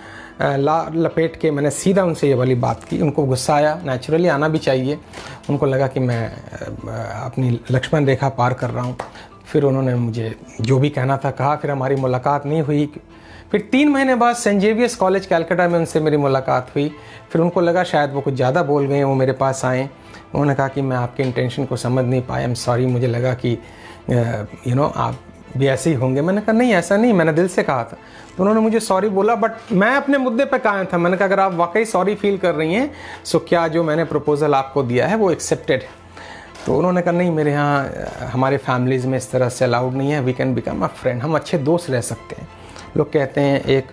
लपेट के मैंने सीधा उनसे ये वाली बात की। उनको गुस्सा आया, नेचुरली आना भी चाहिए। उनको लगा कि मैं अपनी लक्ष्मण रेखा पार कर रहा हूँ। फिर उन्होंने मुझे जो भी कहना था कहा। फिर हमारी मुलाकात नहीं हुई। फिर 3 महीने बाद सेंट जेवियर्स कॉलेज कलकत्ता में उनसे मेरी मुलाकात हुई। फिर उनको लगा शायद वो कुछ ज़्यादा बोल गए, वो मेरे पास आए। उन्होंने कहा कि मैं आपके इंटेंशन को समझ नहीं पाया, आई एम सॉरी, मुझे लगा कि आप भी ऐसे ही होंगे। मैंने कहा नहीं, ऐसा नहीं, मैंने दिल से कहा था। तो उन्होंने मुझे सॉरी बोला, बट मैं अपने मुद्दे पे कायम था। मैंने कहा अगर आप वाकई सॉरी फील कर रही हैं, सो क्या जो मैंने प्रपोजल आपको दिया है वो एक्सेप्टेड है। तो उन्होंने कहा नहीं, मेरे यहाँ हमारे फैमिलीज़ में इस तरह से अलाउड नहीं है, we can become a friend, हम अच्छे दोस्त रह सकते हैं। लोग कहते हैं एक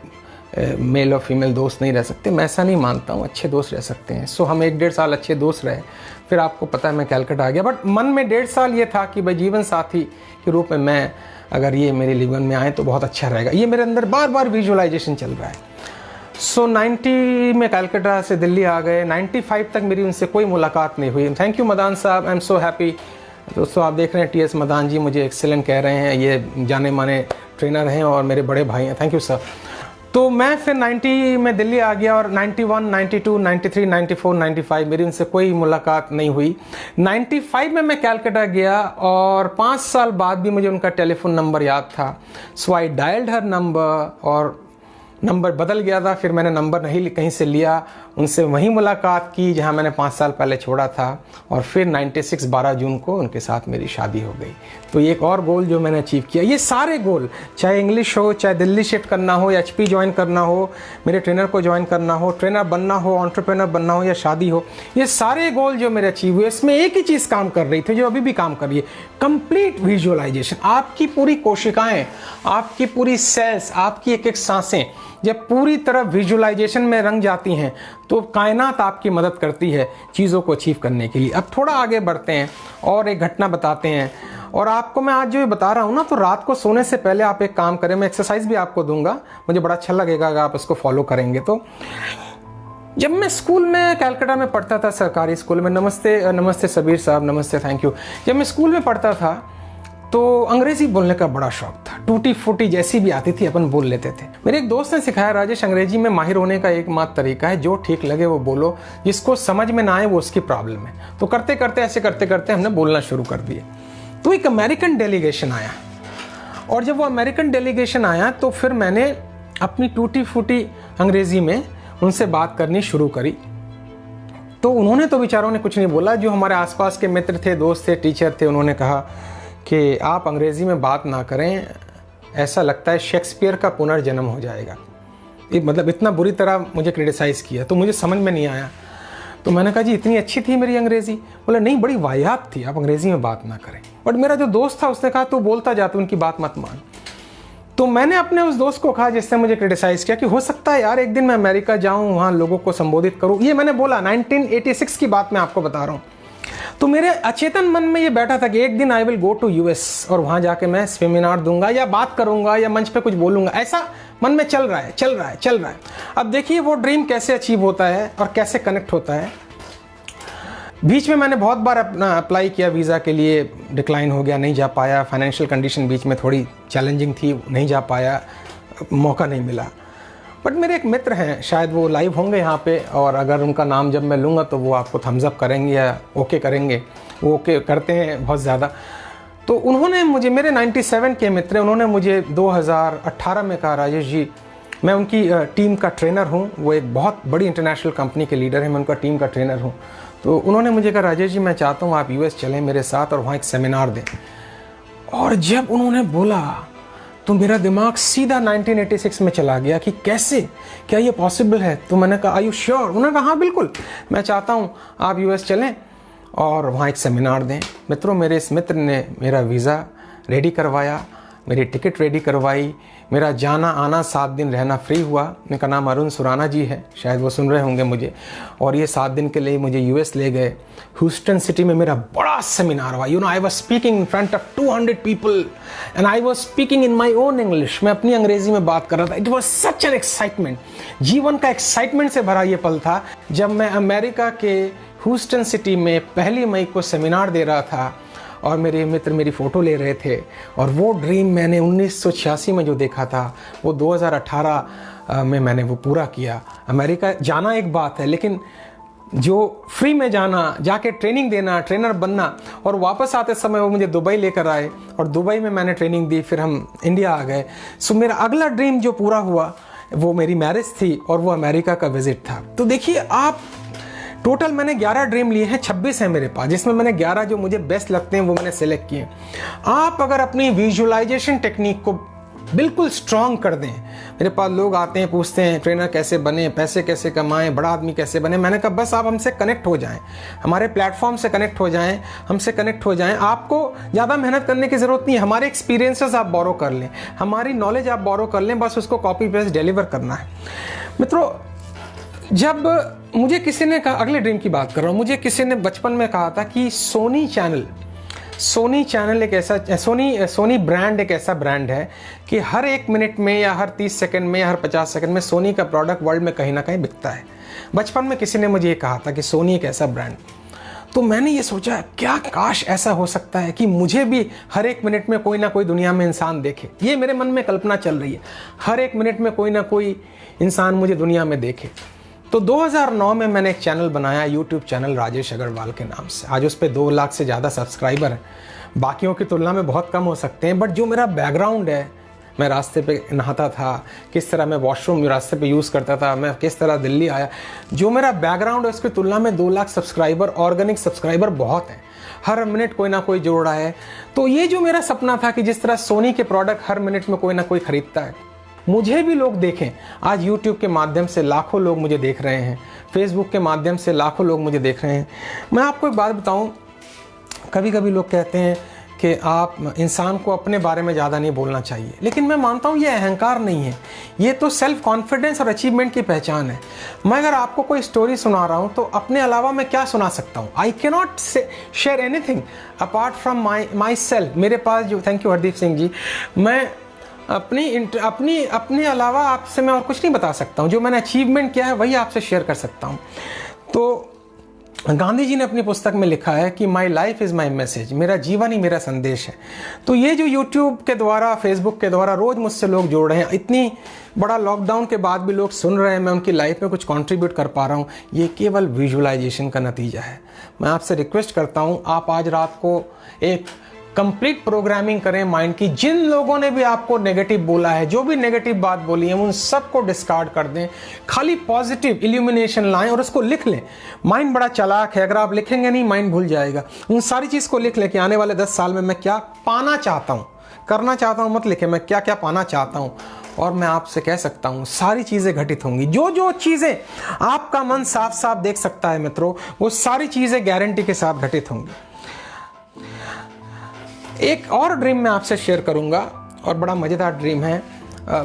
मेल और फीमेल दोस्त नहीं रह सकते, मैं ऐसा नहीं मानता हूँ, अच्छे दोस्त रह सकते हैं। सो हम 1-1.5 साल अच्छे दोस्त रहे। फिर आपको पता है मैं कलकत्ता आ गया, बट मन में 1.5 साल ये था कि भाई जीवन साथी के रूप में मैं अगर ये मेरे जीवन में आए तो बहुत अच्छा रहेगा। ये मेरे अंदर बार बार विजुअलाइजेशन चल रहा है। सो 90 में कलकत्ता से दिल्ली आ गए। 95 तक मेरी उनसे कोई मुलाकात नहीं हुई। थैंक यू मदान साहब, आई एम सो हैप्पी। दोस्तों आप देख रहे हैं TS मदान जी मुझे एक्सेलेंट कह रहे हैं, ये जाने माने ट्रेनर हैं और मेरे बड़े भाई हैं। Thank you sir. तो मैं फिर 90 में दिल्ली आ गया और 91, 92, 93, 94, 95 मेरी उनसे कोई मुलाकात नहीं हुई। 95 में मैं कलकत्ता गया और 5 साल बाद भी मुझे उनका टेलीफोन नंबर याद था। सो आई डायल्ड हर नंबर और नंबर बदल गया था। फिर मैंने नंबर नहीं कहीं से लिया, उनसे वहीं मुलाकात की जहां मैंने 5 साल पहले छोड़ा था और फिर 96 12 जून को उनके साथ मेरी शादी हो गई। तो ये एक और गोल जो मैंने अचीव किया। ये सारे गोल, चाहे इंग्लिश हो, चाहे दिल्ली शिफ्ट करना हो, या HP ज्वाइन करना हो, मेरे ट्रेनर को ज्वाइन करना हो, ट्रेनर बनना हो, एंटरप्रेन्योर बनना हो या शादी हो, ये सारे गोल जो मेरे अचीव हुए, इसमें एक ही चीज़ काम कर रही थी जो अभी भी काम कर रही है, कंप्लीट विजुअलाइजेशन। आपकी पूरी कोशिकाएं, आपकी पूरी सेल्स, आपकी एक एक सांसें जब पूरी तरह विजुअलाइजेशन में रंग जाती हैं तो कायनात आपकी मदद करती है चीज़ों को अचीव करने के लिए। अब थोड़ा आगे बढ़ते हैं और एक घटना बताते हैं। और आपको मैं आज जो ये बता रहा हूँ ना, तो रात को सोने से पहले आप एक काम करें, मैं एक्सरसाइज भी आपको दूंगा, मुझे बड़ा अच्छा लगेगा अगर आप इसको फॉलो करेंगे। तो जब मैं स्कूल में कलकत्ता में पढ़ता था, सरकारी स्कूल में, नमस्ते सबीर साहब, नमस्ते, थैंक यू। जब मैं स्कूल में पढ़ता था तो अंग्रेजी बोलने का बड़ा शौक था। टूटी फूटी जैसी भी आती थी अपन बोल लेते थे। मेरे एक दोस्त ने सिखाया, राजेश, अंग्रेजी में माहिर होने का एकमात्र तरीका है जो ठीक लगे वो बोलो, जिसको समझ में ना आए वो उसकी प्रॉब्लम है। तो करते करते ऐसे करते करते हमने बोलना शुरू कर दिया। तो एक अमेरिकन डेलीगेशन आया और जब वो अमेरिकन डेलीगेशन आया तो फिर मैंने अपनी टूटी फूटी अंग्रेजी में उनसे बात करनी शुरू करी। तो उन्होंने तो बेचारों ने कुछ नहीं बोला। जो हमारे आसपास के मित्र थे, दोस्त थे, टीचर थे, उन्होंने कहा कि आप अंग्रेज़ी में बात ना करें, ऐसा लगता है शेक्सपियर का पुनर्जन्म हो जाएगा। मतलब इतना बुरी तरह मुझे क्रिटिसाइज़ किया। तो मुझे समझ में नहीं आया। तो मैंने कहा जी इतनी अच्छी थी मेरी अंग्रेज़ी? बोला नहीं, बड़ी वाहियात थी, आप अंग्रेज़ी में बात ना करें। बट मेरा जो दोस्त था उसने कहा तू बोलता जा, तू उनकी बात मत मान। तो मैंने अपने उस दोस्त को कहा जिसने मुझे क्रिटिसाइज़ किया कि हो सकता है यार एक दिन मैं अमेरिका जाऊँ, वहाँ लोगों को संबोधित करूँ। ये मैंने बोला, 1986 की बात मैं आपको बता रहा हूँ। तो मेरे अचेतन मन में ये बैठा था कि एक दिन I will go to US और वहाँ जाके मैं सेमिनार दूंगा या बात करूंगा या मंच पे कुछ बोलूंगा। ऐसा मन में चल रहा है। अब देखिए वो ड्रीम कैसे अचीव होता है और कैसे कनेक्ट होता है। बीच में मैंने बहुत बार अपना अप्लाई किया वीज़ा के लिए, डिक्लाइन हो गया, नहीं जा पाया। फाइनेंशियल कंडीशन बीच में थोड़ी चैलेंजिंग थी, नहीं जा पाया, मौका नहीं मिला। बट मेरे एक मित्र हैं, शायद वो लाइव होंगे यहाँ पे, और अगर उनका नाम जब मैं लूँगा तो वो आपको थम्स अप करेंगे या ओके करेंगे। वो ओके करते हैं बहुत ज़्यादा। तो उन्होंने मुझे, मेरे 97 के मित्र हैं, उन्होंने मुझे 2018 में कहा राजेश जी, मैं उनकी टीम का ट्रेनर हूँ। वो एक बहुत बड़ी इंटरनेशनल कंपनी के लीडर हैं, मैं उनका टीम का ट्रेनर हूँ। तो उन्होंने मुझे कहा राजेश जी मैं चाहता हूँ आप US चलें मेरे साथ और वहाँ एक सेमिनार दें। और जब उन्होंने बोला तो मेरा दिमाग सीधा 1986 में चला गया कि कैसे, क्या ये पॉसिबल है? तो मैंने कहा आर यू श्योर? उन्होंने कहा हाँ बिल्कुल, मैं चाहता हूँ आप US चलें और वहाँ एक सेमिनार दें। मित्रों, मेरे इस मित्र ने मेरा वीज़ा रेडी करवाया, मेरी टिकट रेडी करवाई, मेरा जाना आना 7 दिन रहना फ्री हुआ। उनका नाम अरुण सुराना जी है, शायद वो सुन रहे होंगे मुझे। और ये 7 दिन के लिए मुझे US ले गए। ह्यूस्टन सिटी में मेरा बड़ा सेमिनार हुआ। You know, I was speaking in front of 200 people and I was speaking in my own English. मैं अपनी अंग्रेजी में बात कर रहा था। It was such an excitement. जीवन का एक्साइटमेंट से भरा ये पल था जब मैं अमेरिका के ह्यूस्टन सिटी में 1 मई को सेमिनार दे रहा था और मेरे मित्र मेरी फ़ोटो ले रहे थे। और वो ड्रीम मैंने 1986 में जो देखा था वो 2018 में मैंने वो पूरा किया। अमेरिका जाना एक बात है, लेकिन जो फ्री में जाना, जाके ट्रेनिंग देना, ट्रेनर बनना, और वापस आते समय वो मुझे दुबई लेकर आए और दुबई में मैंने ट्रेनिंग दी, फिर हम इंडिया आ गए। सो मेरा अगला ड्रीम जो पूरा हुआ वो मेरी मैरिज थी और वो अमेरिका का विजिट था। तो देखिए आप, टोटल मैंने 11 ड्रीम लिए हैं, 26 हैं मेरे पास, जिसमें मैंने 11 जो मुझे बेस्ट लगते हैं वो मैंने सेलेक्ट किए। आप अगर अपनी विजुअलाइजेशन टेक्निक को बिल्कुल स्ट्रॉन्ग कर दें, मेरे पास लोग आते हैं पूछते हैं ट्रेनर कैसे बने, पैसे कैसे कमाएं, बड़ा आदमी कैसे बने। मैंने कहा बस आप हमसे कनेक्ट हो जाएं, हमारे प्लेटफॉर्म से कनेक्ट हो जाएं, हमसे कनेक्ट हो जाएं। आपको ज़्यादा मेहनत करने की ज़रूरत नहीं है। हमारे एक्सपीरियंसेस आप बोरो कर लें, हमारी नॉलेज आप बोरो कर लें, बस उसको कॉपी पेस्ट डिलीवर करना है। मित्रों, जब मुझे किसी ने कहा, अगले ड्रीम की बात कर रहा हूँ, मुझे किसी ने बचपन में कहा था कि सोनी चैनल एक ऐसा, सोनी ब्रांड एक ऐसा ब्रांड है कि हर 1 मिनट में या हर 30 सेकंड में या हर 50 सेकंड में सोनी का प्रोडक्ट वर्ल्ड में कहीं ना कहीं बिकता है। बचपन में किसी ने मुझे ये कहा था कि सोनी एक ऐसा ब्रांड। तो मैंने ये सोचा क्या काश ऐसा हो सकता है कि मुझे भी हर एक मिनट में कोई ना कोई दुनिया में इंसान देखे। ये मेरे मन में कल्पना चल रही है, हर एक मिनट में कोई ना कोई इंसान मुझे दुनिया में देखे। तो 2009 में मैंने एक चैनल बनाया, यूट्यूब चैनल राजेश अग्रवाल के नाम से। आज उस पर 2 लाख से ज़्यादा सब्सक्राइबर हैं, बाकियों की तुलना में बहुत कम हो सकते हैं, बट जो मेरा बैकग्राउंड है, मैं रास्ते पे नहाता था, किस तरह मैं वॉशरूम रास्ते पे यूज़ करता था, मैं किस तरह दिल्ली आया, जो मेरा बैकग्राउंड है उसकी तुलना में 2 लाख सब्सक्राइबर, ऑर्गेनिक सब्सक्राइबर बहुत हैं। हर मिनट कोई ना कोई जोड़ रहा है। तो ये जो मेरा सपना था कि जिस तरह सोनी के प्रोडक्ट हर मिनट में कोई ना कोई खरीदता है, मुझे भी लोग देखें। आज यूट्यूब के माध्यम से लाखों लोग मुझे देख रहे हैं, फेसबुक के माध्यम से लाखों लोग मुझे देख रहे हैं। मैं आपको एक बात बताऊं, कभी कभी लोग कहते हैं कि आप इंसान को अपने बारे में ज़्यादा नहीं बोलना चाहिए, लेकिन मैं मानता हूँ ये अहंकार नहीं है, ये तो सेल्फ कॉन्फिडेंस और अचीवमेंट की पहचान है। मैं अगर आपको कोई स्टोरी सुना रहा हूँ तो अपने अलावा मैं क्या सुना सकता हूँ? I can not share anything apart from my self. मेरे पास जो, थैंक यू हरदीप सिंह जी, मैं अपने अलावा आपसे मैं और कुछ नहीं बता सकता हूँ। जो मैंने अचीवमेंट किया है वही आपसे शेयर कर सकता हूँ। तो गांधी जी ने अपनी पुस्तक में लिखा है कि my life is my message, मेरा जीवन ही मेरा संदेश है। तो ये जो यूट्यूब के द्वारा, फेसबुक के द्वारा रोज़ मुझसे लोग जोड़ रहे हैं, इतनी बड़ा लॉकडाउन के बाद भी लोग सुन रहे हैं, मैं उनकी लाइफ में कुछ कंट्रीब्यूट कर पा रहा हूँ, ये केवल विजुअलाइजेशन का नतीजा है। मैं आपसे रिक्वेस्ट करता हूँ, आप आज रात को एक कंप्लीट प्रोग्रामिंग करें माइंड की। जिन लोगों ने भी आपको नेगेटिव बोला है, जो भी नेगेटिव बात बोली है, उन सबको डिस्कार्ड कर दें, खाली पॉजिटिव इल्यूमिनेशन लाएं और उसको लिख लें। माइंड बड़ा चालाक है, अगर आप लिखेंगे नहीं माइंड भूल जाएगा। उन सारी चीज़ को लिख लें कि आने वाले 10 साल में मैं क्या पाना चाहता हूँ, करना चाहता हूँ मत लिखें, मैं क्या क्या पाना चाहता हूँ। और मैं आपसे कह सकता हूँ सारी चीज़ें घटित होंगी। जो जो चीज़ें आपका मन साफ साफ देख सकता है मित्रों, वो सारी चीज़ें गारंटी के साथ घटित होंगी। एक और ड्रीम मैं आपसे शेयर करूंगा और बड़ा मज़ेदार ड्रीम है।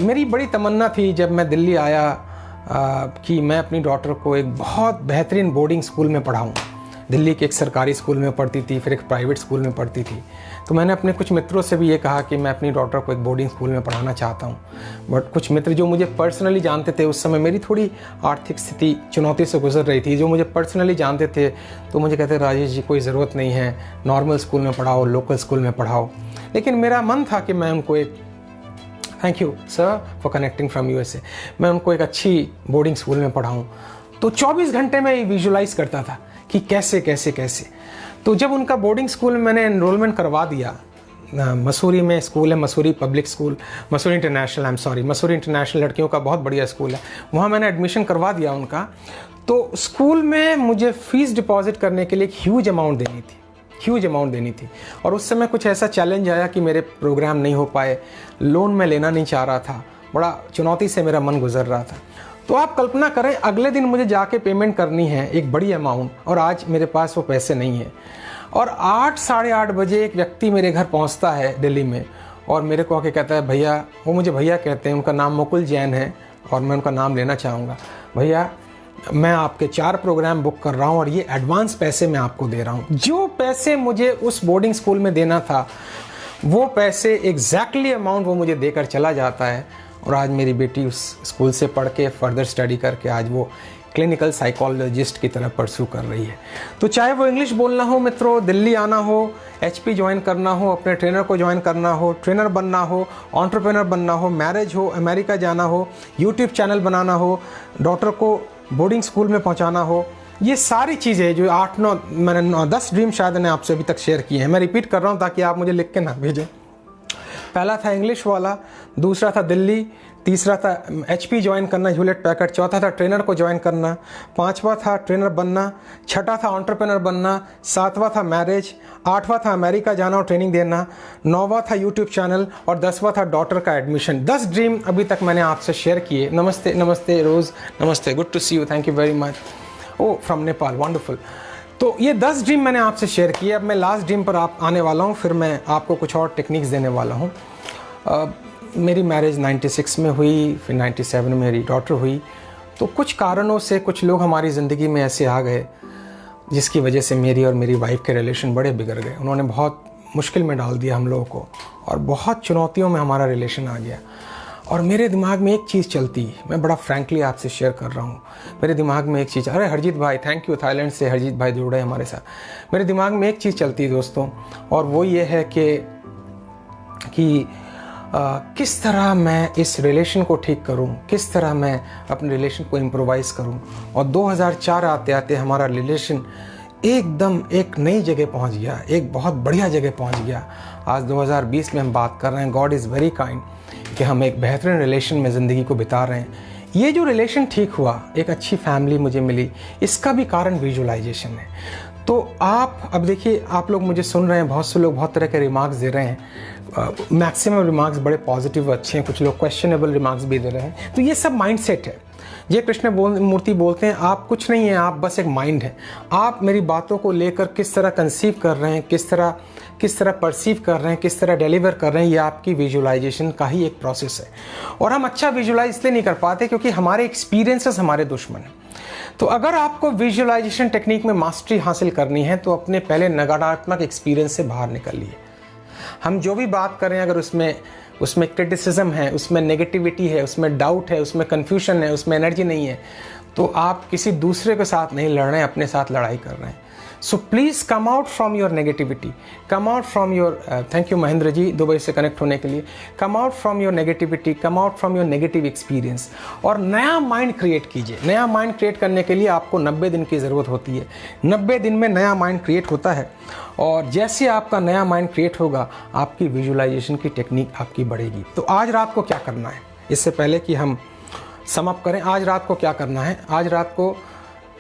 मेरी बड़ी तमन्ना थी जब मैं दिल्ली आया कि मैं अपनी डॉटर को एक बहुत बेहतरीन बोर्डिंग स्कूल में पढ़ाऊँ। दिल्ली के एक सरकारी स्कूल में पढ़ती थी, फिर एक प्राइवेट स्कूल में पढ़ती थी। तो मैंने अपने कुछ मित्रों से भी ये कहा कि मैं अपनी डॉटर को एक बोर्डिंग स्कूल में पढ़ाना चाहता हूँ। बट कुछ मित्र जो मुझे पर्सनली जानते थे, उस समय मेरी थोड़ी आर्थिक स्थिति चुनौती से गुजर रही थी, जो मुझे पर्सनली जानते थे, तो मुझे कहते राजेश जी कोई ज़रूरत नहीं है, नॉर्मल स्कूल में पढ़ाओ, लोकल स्कूल में पढ़ाओ। लेकिन मेरा मन था कि मैं उनको एक, thank you sir for connecting from USA, मैं उनको एक अच्छी बोर्डिंग स्कूल में पढ़ाऊँ। तो 24 घंटे में विजुलाइज करता था कि कैसे कैसे कैसे। तो जब उनका बोर्डिंग स्कूल में मैंने एनरोलमेंट करवा दिया, मसूरी में स्कूल है, Mussoorie public school, Mussoorie international, Mussoorie international लड़कियों का बहुत बढ़िया स्कूल है, वहाँ मैंने एडमिशन करवा दिया उनका। तो स्कूल में मुझे फ़ीस डिपॉजिट करने के लिए एक ह्यूज अमाउंट देनी थी। और उस समय कुछ ऐसा चैलेंज आया कि मेरे प्रोग्राम नहीं हो पाए, लोन मैं लेना नहीं चाह रहा था, बड़ा चुनौती से मेरा मन गुजर रहा था। तो आप कल्पना करें, अगले दिन मुझे जाके पेमेंट करनी है एक बड़ी अमाउंट, और आज मेरे पास वो पैसे नहीं है। और 8 साढ़े 8 बजे एक व्यक्ति मेरे घर पहुंचता है दिल्ली में, और मेरे को आके कहता है भैया, वो मुझे भैया कहते हैं, उनका नाम मुकुल जैन है और मैं उनका नाम लेना चाहूँगा, भैया मैं आपके 4 प्रोग्राम बुक कर रहा हूँ और ये एडवांस पैसे मैं आपको दे रहा हूँ। जो पैसे मुझे उस बोर्डिंग स्कूल में देना था, वो पैसे एग्जैक्टली अमाउंट वो मुझे देकर चला जाता है। और आज मेरी बेटी उस स्कूल से पढ़ के फर्दर स्टडी करके आज वो क्लिनिकल साइकोलॉजिस्ट की तरफ परस्यू कर रही है। तो चाहे वो इंग्लिश बोलना हो मित्रों, दिल्ली आना हो, HP ज्वाइन करना हो, अपने ट्रेनर को ज्वाइन करना हो, ट्रेनर बनना हो, एंटरप्रेन्योर बनना हो, मैरिज हो, अमेरिका जाना हो, यूट्यूब चैनल बनाना हो, डॉटर को बोर्डिंग स्कूल में पहुंचाना हो, ये सारी चीज़ें जो 8-9 मैंने 10 ड्रीम शायद मैंने आपसे अभी तक शेयर किए हैं। मैं रिपीट कर रहा हूँ ताकि आप मुझे लिख के ना भेजें। पहला था इंग्लिश वाला, दूसरा था दिल्ली, तीसरा था HP ज्वाइन करना, ह्यूलेट पैकर्ड, चौथा था ट्रेनर को ज्वाइन करना, 5वां था ट्रेनर बनना, 6ठा था एंटरप्रेन्योर बनना, 7वां था मैरिज, 8वां था अमेरिका जाना और ट्रेनिंग देना, 9वां था यूट्यूब चैनल और 10वां था डॉटर का एडमिशन। 10 ड्रीम अभी तक मैंने आपसे शेयर किए। नमस्ते नमस्ते रोज़, नमस्ते, good to see you, thank you very much, oh from Nepal, wonderful. तो ये 10 ड्रीम मैंने आपसे शेयर किए। अब मैं लास्ट ड्रीम पर आप आने वाला हूँ, फिर मैं आपको कुछ और टेक्निक्स देने वाला हूँ। मेरी मैरिज 96 में हुई, फिर 97 में मेरी डॉटर हुई। तो कुछ कारणों से कुछ लोग हमारी ज़िंदगी में ऐसे आ गए जिसकी वजह से मेरी और मेरी वाइफ के रिलेशन बड़े बिगड़ गए। उन्होंने बहुत मुश्किल में डाल दिया हम लोगों को और बहुत चुनौतियों में हमारा रिलेशन आ गया। और मेरे दिमाग में एक चीज़ चलती, मैं बड़ा फ्रैंकली आपसे शेयर कर रहा हूँ, मेरे दिमाग में एक चीज़, अरे हरजीत भाई थैंक यू, थाईलैंड से हरजीत भाई जुड़ रहे हैं हमारे साथ। मेरे दिमाग में एक चीज़ चलती है दोस्तों, और वो ये है कि किस तरह मैं इस रिलेशन को ठीक करूं, किस तरह मैं अपने रिलेशन को इम्प्रोवाइज़ करूं। और 2004 आते आते हमारा रिलेशन एकदम एक नई जगह पहुंच गया, एक बहुत बढ़िया जगह पहुंच गया। आज 2020 में हम बात कर रहे हैं, गॉड इज़ वेरी काइंड कि हम एक बेहतरीन रिलेशन में ज़िंदगी को बिता रहे हैं। ये जो रिलेशन ठीक हुआ, एक अच्छी फैमिली मुझे मिली, इसका भी कारण विजुअलाइजेशन है। तो आप अब देखिए, आप लोग मुझे सुन रहे हैं, बहुत से लोग बहुत तरह के रिमार्क्स दे रहे हैं, मैक्सिमम रिमार्क्स बड़े पॉजिटिव अच्छे हैं, कुछ लोग क्वेश्चनेबल रिमार्क्स भी दे रहे हैं। तो ये सब माइंडसेट है। जय कृष्ण मूर्ति बोलते हैं, आप कुछ नहीं है, आप बस एक माइंड है। आप मेरी बातों को लेकर किस तरह कंसीव कर रहे हैं, किस तरह परसीव कर रहे हैं, किस तरह डिलीवर कर रहे हैं, ये आपकी विजुअलाइजेशन का ही एक प्रोसेस है। और हम अच्छा विजुअलाइज इसलिए नहीं कर पाते क्योंकि हमारे एक्सपीरियंसेस हमारे दुश्मन हैं। तो अगर आपको विजुअलाइजेशन टेक्निक में मास्टरी हासिल करनी है तो अपने पहले नकारात्मक एक्सपीरियंस से बाहर निकलिए। हम जो भी बात करें, अगर उसमें क्रिटिसिज्म है, उसमें नेगेटिविटी है, उसमें डाउट है, उसमें कन्फ्यूजन है, उसमें एनर्जी नहीं है, तो आप किसी दूसरे के साथ नहीं लड़ रहे हैं, अपने साथ लड़ाई कर रहे हैं। So please come out from your negativity, come out from your, thank you Mahendra ji Dubai से कनेक्ट होने के लिए। Come out from your negativity, come out from your negative experience और नया माइंड क्रिएट कीजिए। नया माइंड क्रिएट करने के लिए आपको 90 दिन की ज़रूरत होती है। 90 दिन में नया माइंड क्रिएट होता है, और जैसे आपका नया माइंड क्रिएट होगा, आपकी विजुअलाइजेशन की टेक्निक आपकी बढ़ेगी। तो आज रात को क्या करना है, इससे पहले कि हम सम अप करें, आज रात को क्या करना है, आज रात को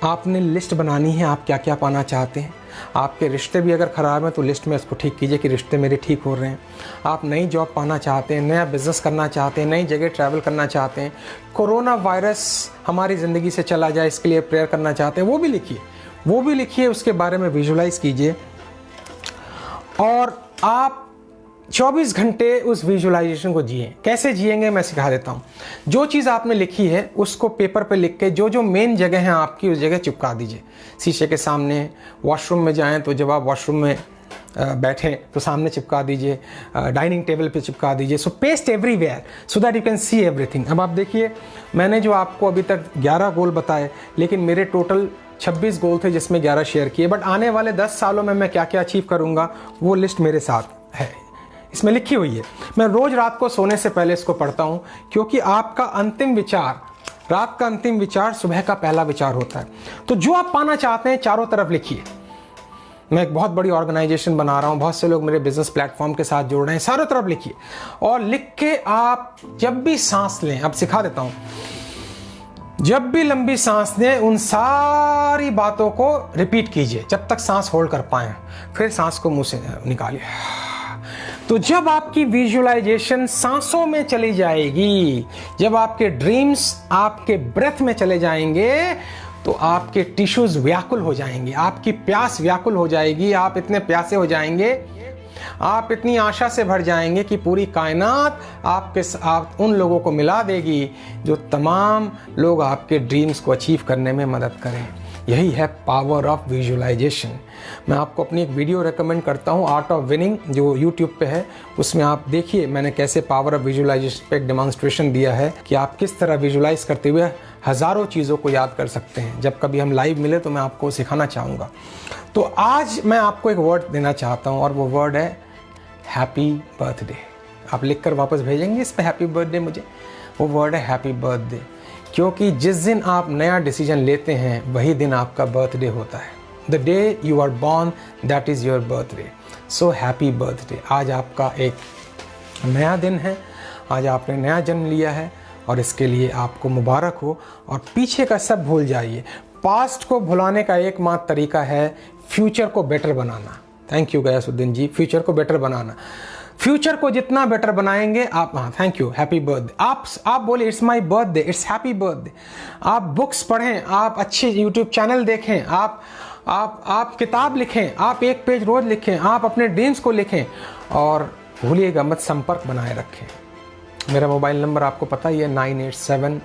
आपने लिस्ट बनानी है, आप क्या क्या पाना चाहते हैं। आपके रिश्ते भी अगर ख़राब हैं तो लिस्ट में इसको ठीक कीजिए कि रिश्ते मेरे ठीक हो रहे हैं। आप नई जॉब पाना चाहते हैं, नया बिज़नेस करना चाहते हैं, नई जगह ट्रैवल करना चाहते हैं, कोरोना वायरस हमारी ज़िंदगी से चला जाए इसके लिए प्रेयर करना चाहते हैं, वो भी लिखिए, उसके बारे में विजुअलाइज़ कीजिए। और आप 24 घंटे उस विजुअलाइजेशन को जिए। कैसे जिएंगे मैं सिखा देता हूँ। जो चीज़ आपने लिखी है उसको पेपर पे लिख के जो मेन जगह है आपकी, उस जगह चिपका दीजिए। शीशे के सामने, वॉशरूम में जाएं तो जब आप वॉशरूम में बैठें तो सामने चिपका दीजिए, डाइनिंग टेबल पे चिपका दीजिए। So paste everywhere so that you can see everything. अब आप देखिए, मैंने जो आपको अभी तक 11 गोल बताए, लेकिन मेरे टोटल 26 गोल थे जिसमें 11 शेयर किए। बट आने वाले 10 सालों में मैं क्या क्या अचीव करूँगा, वो लिस्ट मेरे साथ है, इसमें लिखी हुई है। मैं रोज रात को सोने से पहले इसको पढ़ता हूं, क्योंकि आपका अंतिम विचार, रात का अंतिम विचार सुबह का पहला विचार होता है। तो जो आप पाना चाहते हैं चारों तरफ लिखिए। मैं एक बहुत बड़ी ऑर्गेनाइजेशन बना रहा हूं, बहुत से लोग मेरे बिजनेस प्लेटफॉर्म के साथ जुड़ रहे हैं, चारों तरफ लिखिए। और लिख के आप जब भी सांस लें, अब सिखा देता हूं, जब भी लंबी सांस लें उन सारी बातों को रिपीट कीजिए जब तक सांस होल्ड कर पाए, फिर सांस को मुंह से निकालिए। तो जब आपकी विजुअलाइजेशन सांसों में चली जाएगी, जब आपके ड्रीम्स आपके ब्रेथ में चले जाएंगे, तो आपके टिश्यूज व्याकुल हो जाएंगे, आपकी प्यास व्याकुल हो जाएगी। आप इतने प्यासे हो जाएंगे, आप इतनी आशा से भर जाएंगे कि पूरी कायनात आप उन लोगों को मिला देगी जो तमाम लोग आपके ड्रीम्स को अचीव करने में मदद करें। यही है पावर ऑफ विजुअलाइजेशन। मैं आपको अपनी एक वीडियो रेकमेंड करता हूँ, आर्ट ऑफ विनिंग, जो यूट्यूब पे है। उसमें आप देखिए मैंने कैसे पावर ऑफ विजुअलाइजेशन पे एक डेमोन्स्ट्रेशन दिया है कि आप किस तरह विजुअलाइज करते हुए हज़ारों चीज़ों को याद कर सकते हैं। जब कभी हम लाइव मिले तो मैं आपको सिखाना चाहूँगा। तो आज मैं आपको एक वर्ड देना चाहता हूँ, और वो वर्ड है हैप्पी बर्थडे। आप लिख कर वापस भेजेंगे इस पर हैप्पी बर्थडे मुझे। वो वर्ड है हैप्पी बर्थडे, क्योंकि जिस दिन आप नया डिसीजन लेते हैं वही दिन आपका बर्थडे होता है। The day you are born, that is your birthday. So happy birthday. आज आपका एक नया दिन है, आज आपने नया जन्म लिया है, और इसके लिए आपको मुबारक हो। और पीछे का सब भूल जाइए। पास्ट को भुलाने का एकमात्र तरीका है फ्यूचर को बेटर बनाना। Thank you Ghiyasuddin ji. Future को बेटर बनाना, फ्यूचर को जितना बेटर बनाएंगे आप, हाँ थैंक यू, हैप्पी बर्थडे। आप बोले it's my birthday, it's happy birthday. आप बुक्स पढ़ें, आप अच्छे यूट्यूब चैनल देखें, आप किताब लिखें, आप एक पेज रोज लिखें, आप अपने ड्रीम्स को लिखें, और भूलिएगा मत संपर्क बनाए रखें। मेरा मोबाइल नंबर आपको पता ही है, 987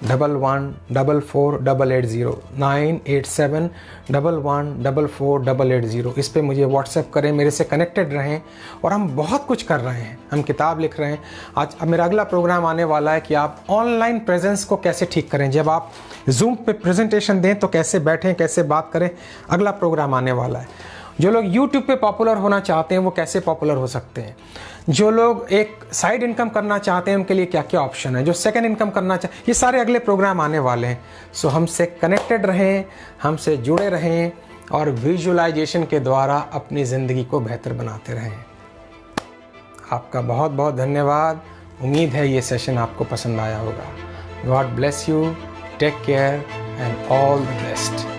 987-11-4-880 987-11-4-880। इस पे मुझे व्हाट्सएप करें, मेरे से कनेक्टेड रहें। और हम बहुत कुछ कर रहे हैं, हम किताब लिख रहे हैं। आज अब मेरा अगला प्रोग्राम आने वाला है कि आप ऑनलाइन प्रेजेंस को कैसे ठीक करें। जब आप जूम पे प्रेजेंटेशन दें तो कैसे बैठें, कैसे बात करें, अगला प्रोग्राम आने वाला है। जो लोग यूट्यूब पे पॉपुलर होना चाहते हैं वो कैसे पॉपुलर हो सकते हैं। जो लोग एक साइड इनकम करना चाहते हैं उनके लिए क्या क्या ऑप्शन है। जो सेकंड इनकम करना चाहते, ये सारे अगले प्रोग्राम आने वाले हैं। सो हमसे कनेक्टेड रहें, हमसे जुड़े रहें और विजुअलाइजेशन के द्वारा अपनी ज़िंदगी को बेहतर बनाते रहें। आपका बहुत बहुत धन्यवाद। उम्मीद है ये सेशन आपको पसंद आया होगा। God bless you, take care and all the best.